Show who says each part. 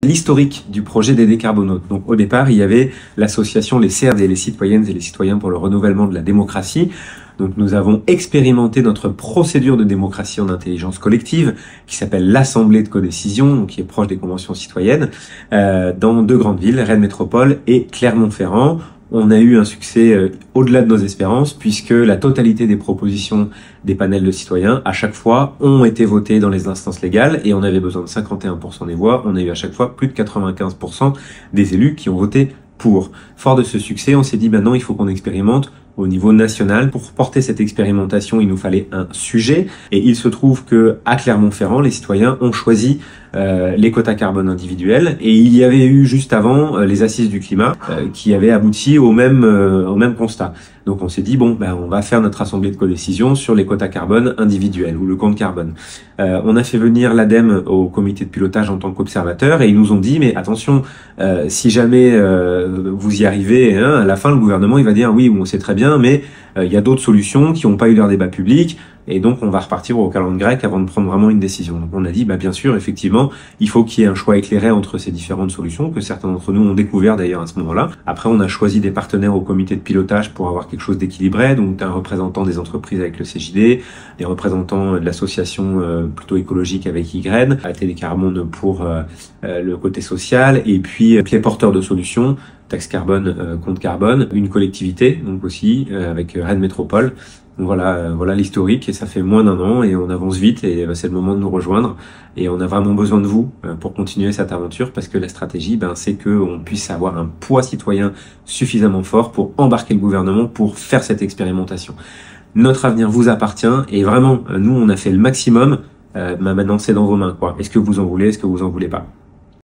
Speaker 1: l'historique du projet des décarbonautes. Donc au départ, il y avait l'association les CRD, les citoyennes et les citoyens pour le renouvellement de la démocratie. Donc nous avons expérimenté notre procédure de démocratie en intelligence collective qui s'appelle l'Assemblée de codécision, donc qui est proche des conventions citoyennes, dans 2 grandes villes, Rennes Métropole et Clermont-Ferrand. On a eu un succès au-delà de nos espérances puisque la totalité des propositions des panels de citoyens, à chaque fois, ont été votées dans les instances légales et on avait besoin de 51% des voix. On a eu à chaque fois plus de 95% des élus qui ont voté pour. Fort de ce succès, on s'est dit maintenant il faut qu'on expérimente au niveau national. Pour porter cette expérimentation, il nous fallait un sujet et il se trouve que à Clermont-Ferrand, les citoyens ont choisi les quotas carbone individuels et il y avait eu juste avant les assises du climat qui avaient abouti au même constat. Donc on s'est dit bon, on va faire notre assemblée de codécision sur les quotas carbone individuels ou le compte carbone. On a fait venir l'ADEME au comité de pilotage en tant qu'observateur et ils nous ont dit mais attention, si jamais vous y arrivez, hein, à la fin le gouvernement il va dire oui, on sait très bien, mais il y a d'autres solutions qui n'ont pas eu leur débat public. Et donc, on va repartir au calendrier grec avant de prendre vraiment une décision. Donc, on a dit, bien sûr, effectivement, il faut qu'il y ait un choix éclairé entre ces différentes solutions, que certains d'entre nous ont découvert d'ailleurs à ce moment-là. Après, on a choisi des partenaires au comité de pilotage pour avoir quelque chose d'équilibré. Donc, un représentant des entreprises avec le CJD, des représentants de l'association plutôt écologique avec YGREN, la Télécarbone pour le côté social, et puis les porteurs de solutions, taxe carbone, compte carbone, une collectivité, donc aussi avec Rennes Métropole. Donc voilà l'historique et ça fait moins d'1 an et on avance vite et c'est le moment de nous rejoindre et on a vraiment besoin de vous pour continuer cette aventure parce que la stratégie c'est qu'on puisse avoir un poids citoyen suffisamment fort pour embarquer le gouvernement pour faire cette expérimentation. Notre avenir vous appartient et vraiment nous on a fait le maximum, maintenant c'est dans vos mains quoi. Est-ce que vous en voulez, est-ce que vous en voulez pas?